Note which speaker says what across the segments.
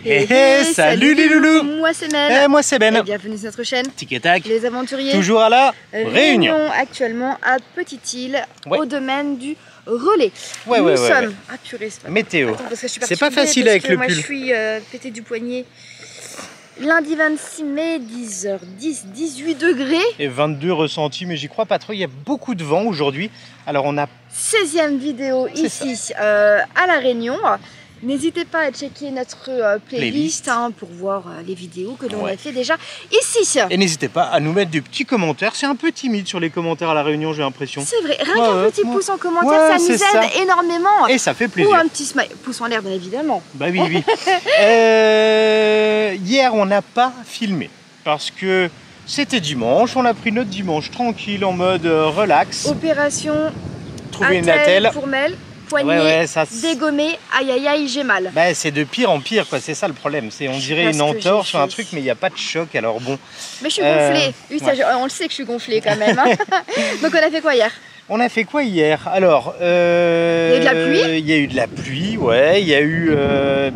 Speaker 1: Hey, hey, salut les loulous.
Speaker 2: Moi c'est Mel.
Speaker 1: Et moi c'est Ben.
Speaker 2: Et bienvenue sur notre chaîne
Speaker 1: Tic et tac.
Speaker 2: Les Aventuriers.
Speaker 1: Toujours à la Réunion.
Speaker 2: Actuellement à Petite-Île,
Speaker 1: Ouais.
Speaker 2: au domaine du Relais.
Speaker 1: Ouais,
Speaker 2: Nous
Speaker 1: ouais,
Speaker 2: sommes...
Speaker 1: ouais.
Speaker 2: Ah purée, c'est pas...
Speaker 1: Météo.
Speaker 2: Attends, parce que je suis
Speaker 1: C'est pas
Speaker 2: perturbée,
Speaker 1: facile
Speaker 2: parce
Speaker 1: avec
Speaker 2: que
Speaker 1: le
Speaker 2: moi,
Speaker 1: pull.
Speaker 2: je suis pété du poignet. Lundi 26 mai, 10h10, 18 degrés.
Speaker 1: Et 22 ressentis, mais j'y crois pas trop. Il y a beaucoup de vent aujourd'hui. Alors on a...
Speaker 2: 16e vidéo ici à La Réunion. N'hésitez pas à checker notre playlist hein, pour voir les vidéos que l'on a fait déjà ici.
Speaker 1: Et n'hésitez pas à nous mettre des petits commentaires. C'est un peu timide sur les commentaires à La Réunion, j'ai l'impression.
Speaker 2: C'est vrai, rien qu'un petit pouce en commentaire, ça nous aide énormément.
Speaker 1: Et ça fait plaisir.
Speaker 2: Ou un petit pouce en l'air, bien évidemment.
Speaker 1: Bah oui, oui. Hier, on n'a pas filmé parce que c'était dimanche. On a pris notre dimanche tranquille en mode relax.
Speaker 2: Opération
Speaker 1: trouver une attelle
Speaker 2: pour Mel. Poignet dégommé, aïe aïe aïe, j'ai mal.
Speaker 1: Bah, c'est de pire en pire, quoi. C'est ça le problème. On dirait une entorse ou un truc, mais il n'y a pas de choc. Alors bon.
Speaker 2: Mais je suis gonflée. Oui, ça, on le sait que je suis gonflée quand même. Hein. Donc on a fait quoi hier?
Speaker 1: On a fait quoi hier? Alors,
Speaker 2: il y a eu de la pluie.
Speaker 1: Il y a eu de la pluie, ouais. Il y a eu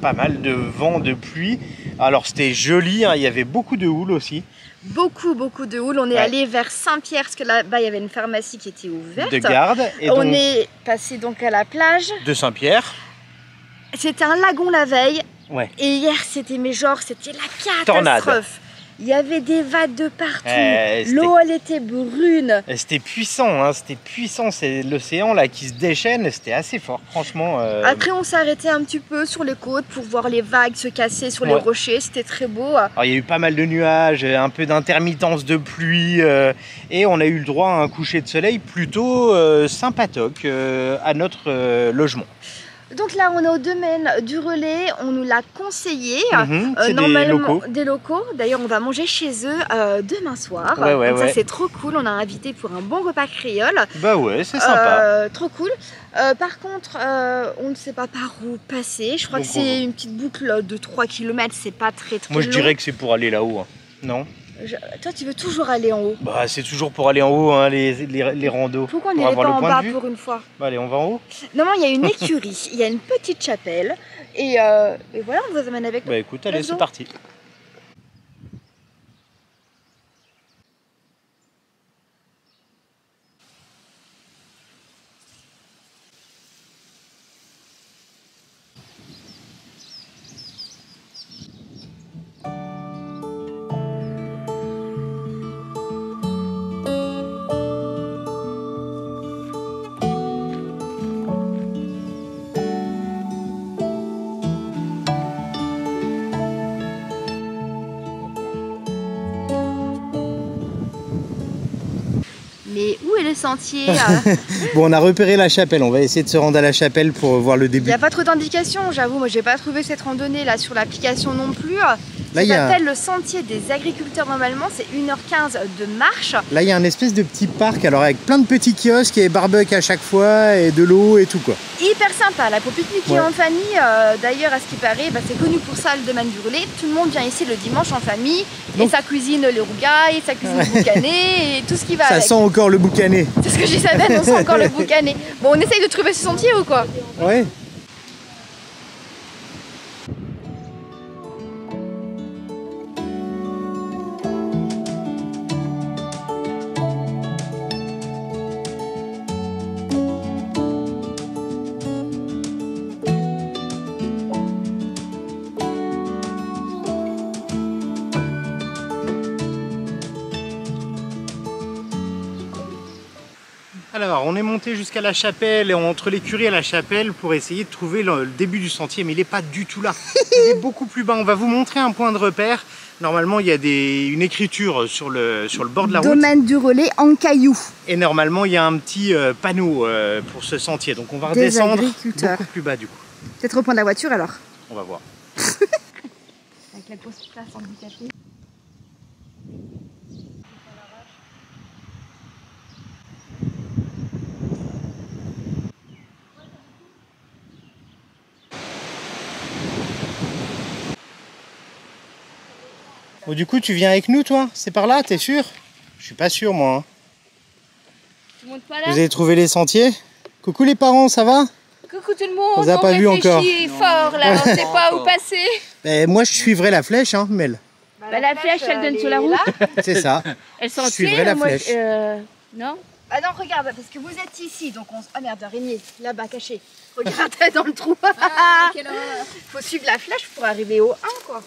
Speaker 1: pas mal de vent, de pluie. Alors c'était joli. Hein. Il y avait beaucoup de houle aussi. Beaucoup
Speaker 2: de houle. On est allé vers Saint-Pierre parce que là-bas il y avait une pharmacie qui était ouverte.
Speaker 1: De garde. Et
Speaker 2: on est passé donc à la plage
Speaker 1: de Saint-Pierre.
Speaker 2: C'était un lagon la veille.
Speaker 1: Ouais. Et
Speaker 2: hier c'était c'était la catastrophe.
Speaker 1: Tornade.
Speaker 2: Il y avait des vagues de partout. L'eau elle était brune.
Speaker 1: C'était puissant, hein. C'était puissant. C'est l'océan là qui se déchaîne. C'était assez fort, franchement.
Speaker 2: Après on s'est arrêté un petit peu sur les côtes pour voir les vagues se casser sur les rochers. C'était très beau.
Speaker 1: Alors, il y a eu pas mal de nuages, un peu d'intermittence de pluie et on a eu le droit à un coucher de soleil plutôt sympatoque à notre logement.
Speaker 2: Donc là, on est au domaine du Relais, on nous l'a conseillé.
Speaker 1: Normalement,
Speaker 2: des locaux. D'ailleurs, on va manger chez eux demain soir.
Speaker 1: Ouais,
Speaker 2: ça, c'est trop cool. On a invité pour un bon repas créole.
Speaker 1: Bah ouais, c'est sympa.
Speaker 2: Trop cool. Par contre, on ne sait pas par où passer. Je crois que c'est une petite boucle de 3 km. C'est pas très long.
Speaker 1: Moi, je dirais que c'est pour aller là-haut. Hein. Non?
Speaker 2: Toi, tu veux toujours aller en haut?
Speaker 1: Bah, c'est toujours pour aller en haut, hein, les randos.
Speaker 2: Pourquoi on n'irait pas en bas pour une fois?
Speaker 1: Bah, allez, on va en haut.
Speaker 2: Non, il y a une écurie, il y a une petite chapelle. Et voilà, on vous amène avec nous.
Speaker 1: Bah, écoute, allez, c'est parti.
Speaker 2: Mais où est le sentier?
Speaker 1: Bon, on a repéré la chapelle, on va essayer de se rendre à la chapelle pour voir le début.
Speaker 2: Il n'y a pas trop d'indications, j'avoue, moi j'ai pas trouvé cette randonnée là sur l'application non plus. Ça s'appelle le sentier des agriculteurs normalement, c'est 1h15 de marche.
Speaker 1: Là il y a un espèce de petit parc, alors avec plein de petits kiosques et barbecue à chaque fois et de l'eau et tout quoi.
Speaker 2: Hyper sympa là pour pique-niquer en famille. D'ailleurs à ce qui paraît, c'est connu pour ça le domaine du Relais. Tout le monde vient ici le dimanche en famille et ça cuisine les rougailles, ça cuisine le boucané et tout ce qui va avec.
Speaker 1: Ça sent encore le boucané.
Speaker 2: C'est ce que je savais, on sent encore le boucané. Bon, on essaye de trouver ce sentier ou quoi?
Speaker 1: Ouais. Alors, on est monté jusqu'à la chapelle, et entre l'écurie et la chapelle, pour essayer de trouver le début du sentier, mais il n'est pas du tout là. Il est beaucoup plus bas. On va vous montrer un point de repère. Normalement, il y a une écriture sur le bord de la route.
Speaker 2: Domaine du Relais en cailloux.
Speaker 1: Et normalement, il y a un petit panneau pour ce sentier. Donc, on va redescendre beaucoup plus bas du coup.
Speaker 2: Peut-être reprendre la voiture alors?
Speaker 1: On va voir.
Speaker 2: Avec la grosse place handicapée.
Speaker 1: Bon, du coup, tu viens avec nous, toi? C'est par là, t'es sûr? Je suis pas sûr, moi. Hein.
Speaker 2: Tu montes pas là?
Speaker 1: Vous avez trouvé les sentiers? Coucou les parents, ça va?
Speaker 2: Coucou tout le monde.
Speaker 1: On vous a pas vu encore.
Speaker 2: Fort là, on sait pas où passer.
Speaker 1: Moi je suivrai la flèche, hein, Mel.
Speaker 3: Bah, la flèche, elle donne sur la route.
Speaker 1: C'est ça.
Speaker 3: Elle s'en
Speaker 1: Je suivrai la flèche.
Speaker 3: Non.
Speaker 2: Ah non, regarde, parce que vous êtes ici, donc on... Ah merde, araignée, là-bas, cachée. Regardez dans le trou.
Speaker 3: Quelle horreur.
Speaker 2: Faut suivre la flèche pour arriver au 1, quoi.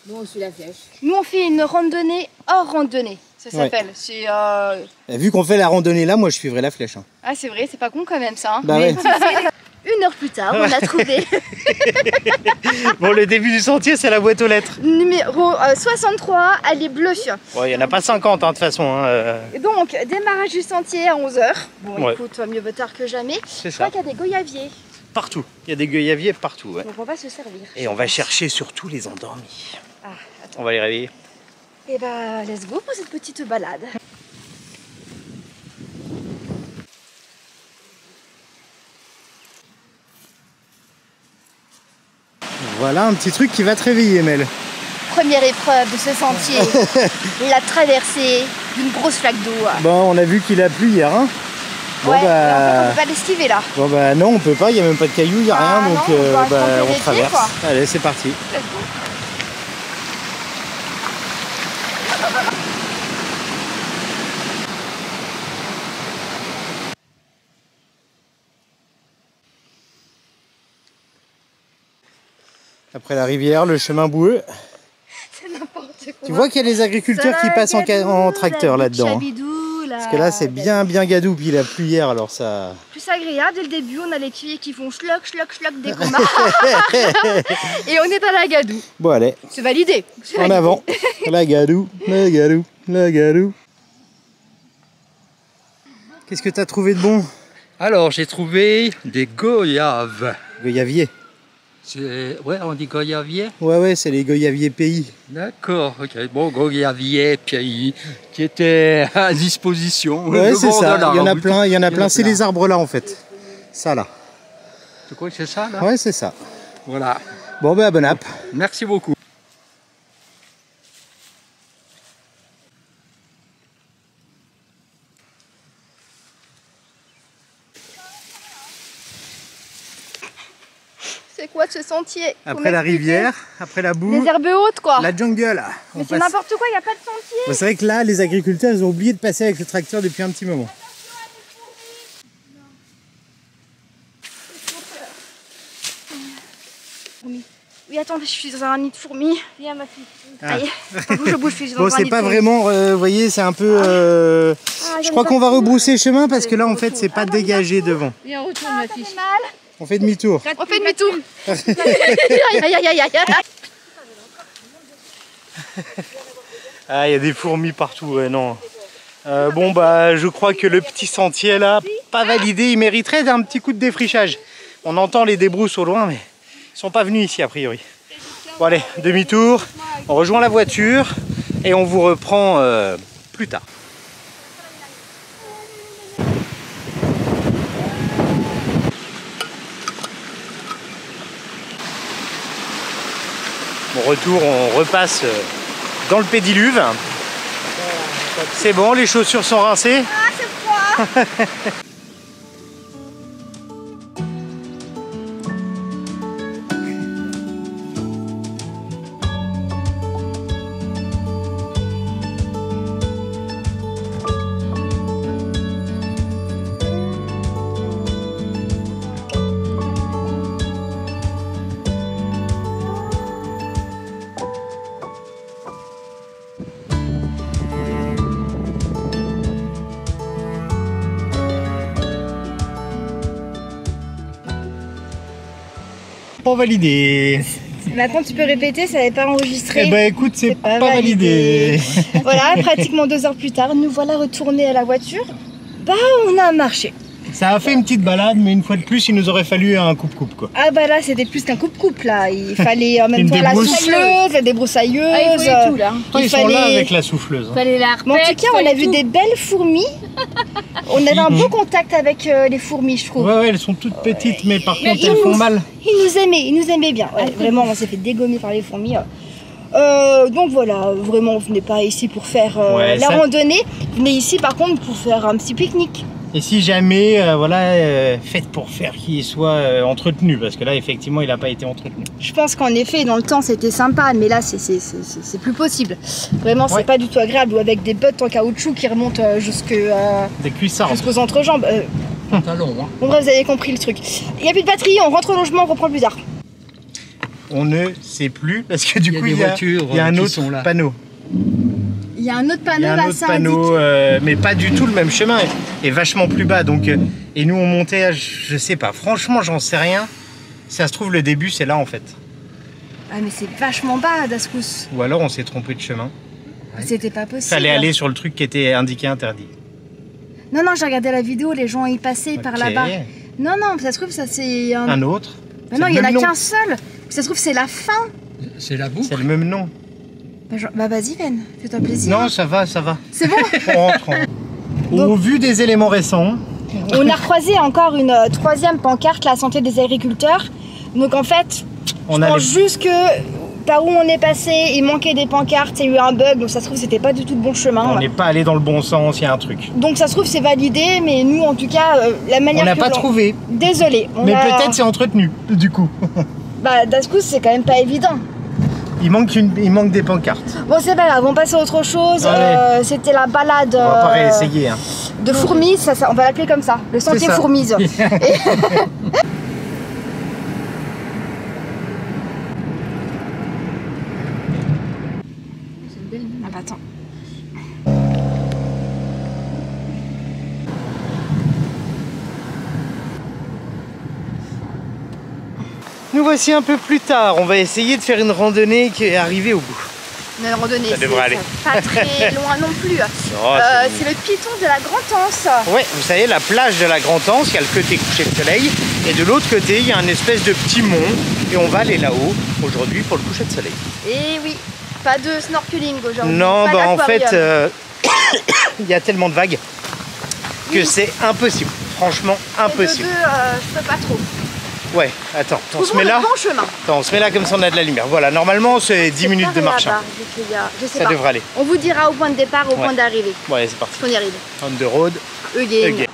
Speaker 3: Bon, on suit la flèche.
Speaker 2: Nous, on fait une randonnée hors randonnée, ça
Speaker 1: Ouais.
Speaker 2: s'appelle. C'est...
Speaker 1: Vu qu'on fait la randonnée là, moi je suivrai la flèche. Hein.
Speaker 2: Ah, c'est vrai, c'est pas con quand même, ça. Hein.
Speaker 1: Bah ouais.
Speaker 2: 1 heure plus tard, on a trouvé
Speaker 1: Bon, le début du sentier, c'est la boîte aux lettres.
Speaker 2: numéro 63, elle est bleue.
Speaker 1: Bon, il n'y en a pas 50 hein, de toute façon. Hein.
Speaker 2: Et donc, démarrage du sentier à 11 h. Bon,
Speaker 1: Ouais.
Speaker 2: écoute, mieux vaut tard que jamais.
Speaker 1: C'est
Speaker 2: Je crois
Speaker 1: ça.
Speaker 2: qu'il y a des goyaviers,
Speaker 1: Partout. Il y a des goyaviers partout. Ouais.
Speaker 2: donc on va se servir.
Speaker 1: Et on va chercher surtout les endormis.
Speaker 2: Ah, attends.
Speaker 1: On va les réveiller.
Speaker 2: Et bah, let's go pour cette petite balade.
Speaker 1: Voilà un petit truc qui va te réveiller, Mel.
Speaker 2: Première épreuve de ce sentier, la traversée d'une grosse flaque d'eau.
Speaker 1: Bon, on a vu qu'il a plu hier. Hein. Bon,
Speaker 2: Ouais, mais en fait,
Speaker 1: bah...
Speaker 2: on peut pas l'esquiver là.
Speaker 1: Bon bah non, on peut pas, il n'y a même pas de cailloux, il n'y a
Speaker 2: Ah
Speaker 1: rien,
Speaker 2: non,
Speaker 1: donc
Speaker 2: on va tremper les
Speaker 1: on
Speaker 2: pieds,
Speaker 1: traverse.
Speaker 2: quoi.
Speaker 1: Allez, c'est parti.
Speaker 2: Let's go.
Speaker 1: Après la rivière, le chemin boueux.
Speaker 2: C'est n'importe quoi.
Speaker 1: Tu vois qu'il y a les agriculteurs qui passent en tracteur là-dedans. Hein. Parce que là, c'est bien gadou, puis il a plu hier, alors ça...
Speaker 2: Plus agréable, dès le début, on a les tuyaux qui font schlock, schlock, schlock dès qu'on marche. Et on est à la gadoue.
Speaker 1: Bon, allez,
Speaker 2: C'est validé. C'est
Speaker 1: en
Speaker 2: validé.
Speaker 1: avant. La gadou, la gadou, la gadou. Qu'est-ce que tu as trouvé de bon?
Speaker 4: Alors, j'ai trouvé des goyaves.
Speaker 1: Goyavier.
Speaker 4: Ouais, on dit goyavier.
Speaker 1: Ouais, c'est les goyaviers pays.
Speaker 4: D'accord, ok. Bon, goyavier, pays, qui étaient à disposition.
Speaker 1: Ouais,
Speaker 4: le
Speaker 1: c'est
Speaker 4: bord de
Speaker 1: ça,
Speaker 4: la
Speaker 1: il y en a
Speaker 4: route.
Speaker 1: plein, c'est les arbres là en fait. Ça là.
Speaker 4: Tu crois que c'est ça, là?
Speaker 1: Ouais, c'est ça.
Speaker 4: Voilà.
Speaker 1: Bon, ben, bon app.
Speaker 4: Merci beaucoup.
Speaker 2: C'est quoi ce sentier? Faut
Speaker 1: Après la
Speaker 2: m'expliquer.
Speaker 1: rivière, après la boue,
Speaker 2: Les herbes hautes quoi.
Speaker 1: la jungle. On
Speaker 2: Mais c'est
Speaker 1: passe-
Speaker 2: n'importe quoi, il n'y a pas de sentier.
Speaker 1: Bon, c'est vrai que là, les agriculteurs, ils ont oublié de passer avec le tracteur depuis un petit moment.
Speaker 2: Oui, attends, je suis dans un nid de fourmis. Viens ma fille.
Speaker 1: Ah.
Speaker 2: Allez, je bouge, je suis dans
Speaker 1: Bon,
Speaker 2: un
Speaker 1: c'est
Speaker 2: nid
Speaker 1: pas
Speaker 2: de fourmis.
Speaker 1: vraiment, vous voyez, c'est un peu...
Speaker 2: Ah,
Speaker 1: je crois qu'on va rebrousser chemin parce que là, en fait, c'est pas
Speaker 2: Allez,
Speaker 1: dégagé devant.
Speaker 3: Viens, retourne, ma
Speaker 2: Ça
Speaker 3: fille.
Speaker 2: fait mal.
Speaker 1: On fait demi-tour.
Speaker 2: On fait demi-tour. Aïe, aïe, aïe, aïe, aïe.
Speaker 1: Ah, il y a des fourmis partout, ouais, non. Bon, bah, je crois que le petit sentier, là, pas validé, il mériterait d'un petit coup de défrichage. On entend les débrousses au loin, mais ils sont pas venus ici, a priori. Bon, allez, demi-tour, on rejoint la voiture et on vous reprend plus tard. Bon, retour, on repasse dans le pédiluve. C'est bon, les chaussures sont rincées.
Speaker 2: Ah, c'est froid.
Speaker 1: Pas validé.
Speaker 2: Maintenant, tu peux répéter, ça n'avait pas enregistré.
Speaker 1: Eh ben écoute, c'est pas validé.
Speaker 2: Voilà, pratiquement 2 heures plus tard, nous voilà retournés à la voiture. Bah, on a marché.
Speaker 1: Ça a fait une petite balade, mais une fois de plus, il nous aurait fallu un coupe-coupe, quoi.
Speaker 2: Ah bah là, c'était plus qu'un coupe-coupe, là. Il fallait en même
Speaker 1: Une
Speaker 2: temps la
Speaker 1: débrousse.
Speaker 2: souffleuse, la débroussailleuse.
Speaker 3: Ah, il faut tout, là.
Speaker 1: Ils
Speaker 2: il
Speaker 1: sont là
Speaker 2: fallait-
Speaker 1: avec la souffleuse. hein.
Speaker 3: Fallait la
Speaker 2: Mais en tout
Speaker 3: repète,
Speaker 2: cas, on a
Speaker 3: fallait
Speaker 2: vu
Speaker 3: tout.
Speaker 2: des belles fourmis. On avait un bon contact avec les fourmis, je trouve.
Speaker 1: Ouais, elles sont toutes petites, mais par contre,
Speaker 2: ils
Speaker 1: elles font
Speaker 2: nous-
Speaker 1: mal.
Speaker 2: Ils nous aimaient bien. Ouais, vraiment, on s'est fait dégommer par les fourmis. Donc voilà, vraiment, on venait pas ici pour faire
Speaker 1: Ouais,
Speaker 2: la
Speaker 1: ça-
Speaker 2: randonnée. On venait ici, par contre, pour faire un petit pique-nique.
Speaker 1: Et si jamais, voilà, faites pour faire qu'il soit entretenu, parce que là, effectivement, il n'a pas été entretenu.
Speaker 2: Je pense qu'en effet, dans le temps, c'était sympa, mais là, c'est plus possible. Vraiment, c'est pas du tout agréable. Ou avec des bottes en caoutchouc qui remontent
Speaker 1: Des cuissards.
Speaker 2: jusqu'aux entrejambes.
Speaker 4: Pantalon, hein.
Speaker 2: Bon bref, vous avez compris le truc. Il n'y a plus de batterie, on rentre au logement, on reprend plus tard.
Speaker 1: On ne sait plus, parce que du coup,
Speaker 4: des voitures
Speaker 1: il y a un
Speaker 4: qui
Speaker 1: autre
Speaker 4: sont là.
Speaker 1: panneau.
Speaker 2: Il y a un autre panneau
Speaker 1: Il y a un
Speaker 2: là,
Speaker 1: autre
Speaker 2: ça
Speaker 1: panneau,
Speaker 2: indique.
Speaker 1: mais pas du tout le même chemin, et vachement plus bas. Donc, et nous, on montait à, je sais pas, franchement, j'en sais rien. Si ça se trouve, le début, c'est là, en fait.
Speaker 2: Ah mais c'est vachement bas, Dascous.
Speaker 1: Ou alors, on s'est trompé de chemin.
Speaker 2: C'était pas possible.
Speaker 1: Fallait aller sur le truc qui était indiqué interdit.
Speaker 2: Non, non, j'ai regardé la vidéo, les gens y passaient par
Speaker 1: Ok.
Speaker 2: là-bas. Non, non, ça se trouve, ça c'est
Speaker 1: Un autre.
Speaker 2: Mais non,
Speaker 1: C'est
Speaker 2: il y
Speaker 1: le
Speaker 2: en a
Speaker 1: même nom.
Speaker 2: qu'un seul. Ça se trouve, c'est la fin.
Speaker 4: C'est la boucle.
Speaker 1: C'est le même nom.
Speaker 2: Bah vas-y, Ben, fais-toi plaisir.
Speaker 1: Non, ça va, ça va.
Speaker 2: C'est bon.
Speaker 1: On rentre. Au vu des éléments récents,
Speaker 2: On a recroisé encore une troisième pancarte, la santé des agriculteurs. Donc en fait,
Speaker 1: on
Speaker 2: je
Speaker 1: a
Speaker 2: pense juste que par où on est passé, il manquait des pancartes, il y a eu un bug, donc ça se trouve c'était pas du tout le bon chemin.
Speaker 1: on n'est pas allé dans le bon sens, il y a un truc.
Speaker 2: Donc ça se trouve c'est validé, mais nous en tout cas, la manière
Speaker 1: On n'a
Speaker 2: que
Speaker 1: pas
Speaker 2: l'on-
Speaker 1: trouvé,
Speaker 2: Désolé.
Speaker 1: mais peut-être c'est entretenu, du coup.
Speaker 2: Bah Dascous c'est quand même pas évident.
Speaker 1: Il manque des pancartes.
Speaker 2: Bon c'est pas grave, on passe à autre chose.
Speaker 1: Allez.
Speaker 2: C'était la balade
Speaker 1: On va pas réessayer. Hein.
Speaker 2: de fourmis, on va l'appeler comme ça, le sentier
Speaker 1: ça.
Speaker 2: fourmise. Ah bah attends.
Speaker 1: Nous voici un peu plus tard. On va essayer de faire une randonnée qui est arrivée au bout.
Speaker 2: Une randonnée,
Speaker 1: Ça devrait aller.
Speaker 2: pas très loin non plus.
Speaker 1: Oh,
Speaker 2: C'est le piton de la Grand-Anse.
Speaker 1: Ouais, vous savez, la plage de la Grand-Anse, il y a le côté coucher de soleil. Et de l'autre côté, il y a un espèce de petit mont. Et on va aller là-haut aujourd'hui pour le coucher de soleil.
Speaker 2: Et oui, pas de snorkeling aujourd'hui.
Speaker 1: Non,
Speaker 2: pas
Speaker 1: bah en
Speaker 2: d'aquarium.
Speaker 1: fait, il y a tellement de vagues que
Speaker 2: Oui.
Speaker 1: c'est impossible. Franchement,
Speaker 2: Et de
Speaker 1: impossible.
Speaker 2: deux, je peux pas trop.
Speaker 1: Ouais, attends, on se
Speaker 2: Trouvons
Speaker 1: met
Speaker 2: le
Speaker 1: là.
Speaker 2: bon chemin.
Speaker 1: Attends, on se met là comme ça on a de la lumière. Voilà, normalement c'est 10 minutes de marche. Hein.
Speaker 2: Je sais
Speaker 1: Ça
Speaker 2: pas.
Speaker 1: devrait aller.
Speaker 2: On vous dira au point de départ, au point d'arrivée.
Speaker 1: Bon, allez, c'est parti.
Speaker 2: On y arrive.
Speaker 1: On the road.
Speaker 2: Again.
Speaker 1: Again.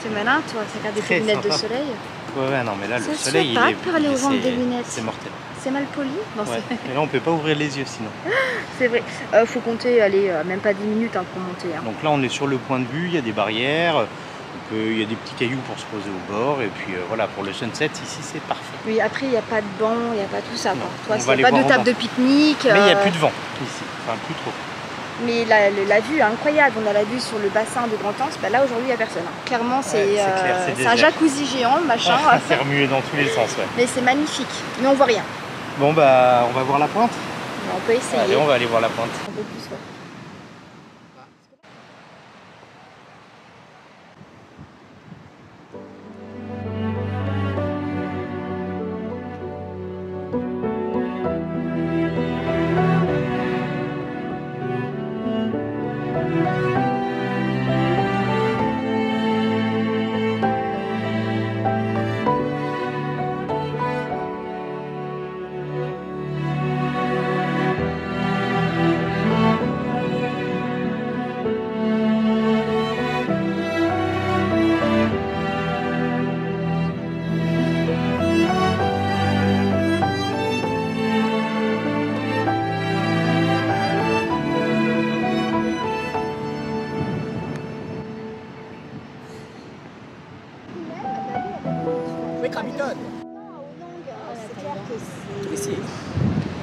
Speaker 2: C'est malin, toi, ça regarde des
Speaker 1: Très
Speaker 2: lunettes de
Speaker 1: sympa.
Speaker 2: soleil.
Speaker 1: Ouais, non, mais là, le
Speaker 2: Ça se
Speaker 1: soleil,
Speaker 2: fait pas
Speaker 1: il est.
Speaker 2: de parler aux gens
Speaker 1: c'est-
Speaker 2: des lunettes.
Speaker 1: C'est mortel.
Speaker 2: C'est mal poli. Non,
Speaker 1: Ouais. Et là, on peut pas ouvrir les yeux sinon.
Speaker 2: c'est vrai. Faut compter, allez, même pas 10 minutes hein, pour monter. Hein.
Speaker 1: Donc là, on est sur le point de vue, il y a des barrières, il y a des petits cailloux pour se poser au bord. Et puis voilà, pour le sunset, ici, c'est parfait.
Speaker 2: Oui, après, il n'y a pas de banc, il n'y a pas tout ça.
Speaker 1: Non,
Speaker 2: Quoi.
Speaker 1: on
Speaker 2: Toi,
Speaker 1: va
Speaker 2: c'est
Speaker 1: aller
Speaker 2: pas
Speaker 1: voir
Speaker 2: de
Speaker 1: en
Speaker 2: table
Speaker 1: bas.
Speaker 2: de pique-nique.
Speaker 1: Mais il n'y a plus de vent ici, enfin plus trop.
Speaker 2: Mais la vue est incroyable. On a la vue sur le bassin de Grand-Anse. Bah, là, aujourd'hui, il n'y a personne. Hein. Clairement, c'est
Speaker 1: clair, c'est
Speaker 2: c'est un
Speaker 1: désert.
Speaker 2: jacuzzi géant, le machin.
Speaker 1: C'est remué dans tous les sens, ouais.
Speaker 2: Mais c'est magnifique. Mais on voit rien.
Speaker 1: Bon, bah, on va voir la pointe.
Speaker 2: On peut essayer.
Speaker 1: Allez, on va aller voir la pointe.
Speaker 2: Un peu plus, ouais.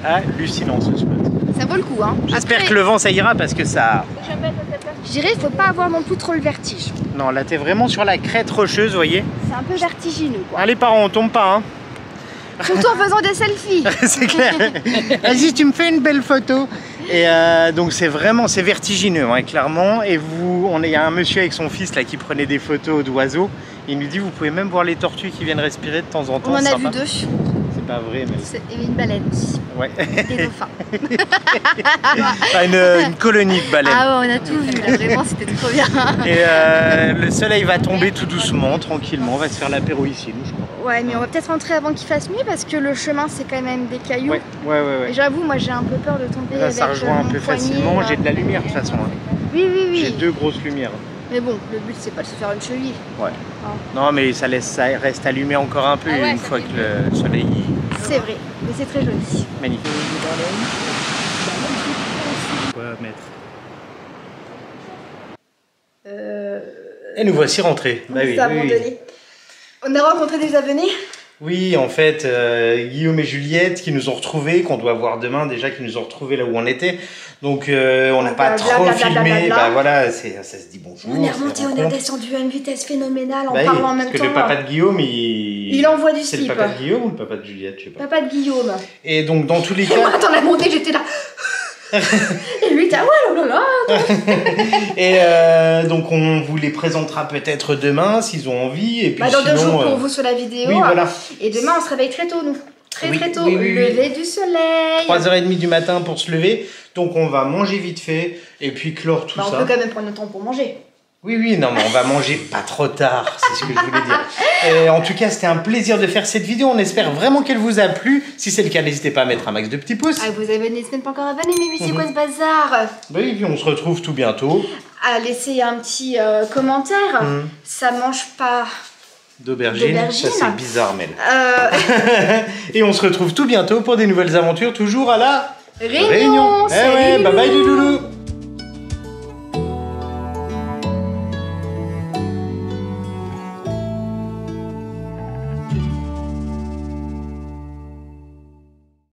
Speaker 1: Hallucinant ce spot.
Speaker 2: Ça vaut le coup, hein.
Speaker 1: J'espère
Speaker 2: Après,
Speaker 1: que le vent ça ira parce que ça...
Speaker 2: je dirais qu'il faut pas avoir non plus trop le vertige.
Speaker 1: Non, là t'es vraiment sur la crête rocheuse, vous voyez.
Speaker 2: C'est un peu vertigineux, quoi.
Speaker 1: Allez parents, on tombe pas, hein.
Speaker 2: Surtout en faisant des selfies.
Speaker 1: C'est clair. Vas-y, tu me fais une belle photo. Et donc c'est vraiment, c'est vertigineux, hein, clairement. Et il y a un monsieur avec son fils là qui prenait des photos d'oiseaux. Il nous dit, vous pouvez même voir les tortues qui viennent respirer de temps en temps.
Speaker 2: On en a
Speaker 1: sympa.
Speaker 2: vu 2.
Speaker 1: C'est pas vrai, mais...
Speaker 2: Et une baleine aussi.
Speaker 1: Ouais.
Speaker 2: Des dauphins.
Speaker 1: Enfin, une colonie de baleines.
Speaker 2: Ah ouais, on a tout vu là, vraiment c'était trop bien.
Speaker 1: Et le soleil va tomber tout doucement, tranquillement. On va se faire l'apéro ici, nous, je crois.
Speaker 2: Ouais, mais on va peut-être rentrer avant qu'il fasse nuit parce que le chemin c'est quand même des cailloux.
Speaker 1: Ouais.
Speaker 2: Et j'avoue, moi j'ai un peu peur de tomber.
Speaker 1: Là, ça
Speaker 2: avec
Speaker 1: rejoint un
Speaker 2: mon
Speaker 1: peu
Speaker 2: poignet,
Speaker 1: facilement.
Speaker 2: là.
Speaker 1: J'ai de la lumière de toute façon. Hein.
Speaker 2: Oui.
Speaker 1: J'ai 2 grosses lumières.
Speaker 2: Mais bon, le but c'est pas de se faire une cheville.
Speaker 1: Ouais. Non, mais ça reste allumé encore un peu
Speaker 3: Ah ouais,
Speaker 1: une
Speaker 3: ça
Speaker 1: fois
Speaker 3: fait
Speaker 1: que le soleil...
Speaker 2: C'est vrai, mais c'est très joli.
Speaker 1: Magnifique. Quoi mettre Et nous voici rentrés. Bah oui, oui.
Speaker 2: On a rencontré des abonnés.
Speaker 1: Oui, en fait, Guillaume et Juliette qui nous ont retrouvés, qu'on doit voir demain déjà, qui nous ont retrouvés là où on était. Donc on n'a pas trop filmé. Bah voilà, ça se dit bonjour.
Speaker 2: On est remonté, on est descendu à une vitesse phénoménale en parlant en même temps.
Speaker 1: Parce que le papa de Guillaume, il
Speaker 2: envoie du
Speaker 1: C'est
Speaker 2: slip.
Speaker 1: le papa de Guillaume ou le papa de Juliette, je sais pas.
Speaker 2: Papa de Guillaume.
Speaker 1: Et donc dans tous les
Speaker 2: Et
Speaker 1: cas...
Speaker 2: moi, quand on a monté, j'étais là. Et lui, t'as ouais, là.
Speaker 1: Et donc on vous les présentera peut-être demain s'ils ont envie. Et puis
Speaker 2: Dans 2 jours
Speaker 1: sinon,
Speaker 2: pour vous sur la vidéo.
Speaker 1: Oui, voilà.
Speaker 2: Et demain, on se réveille très tôt, nous. Très tôt.
Speaker 1: Oui.
Speaker 2: Lever du soleil.
Speaker 1: 3h30 du matin pour se lever. Donc on va manger vite fait et puis clore tout
Speaker 2: On
Speaker 1: ça.
Speaker 2: peut quand même prendre le temps pour manger.
Speaker 1: Oui, non, mais on va manger pas trop tard, c'est ce que je voulais dire. Et en tout cas, c'était un plaisir de faire cette vidéo. On espère vraiment qu'elle vous a plu. Si c'est le cas, n'hésitez pas à mettre un max de petits pouces.
Speaker 2: Ah, vous avez des semaines pas encore abonnés, mais oui, c'est quoi ce bazar?
Speaker 1: Bah oui, puis on se retrouve tout bientôt.
Speaker 2: À laisser un petit commentaire. Ça mange pas.
Speaker 1: D'aubergine, ça c'est bizarre, Mel. Et on se retrouve tout bientôt pour des nouvelles aventures, toujours à la
Speaker 2: Réunion.
Speaker 1: Eh ouais, bye bye les loulous.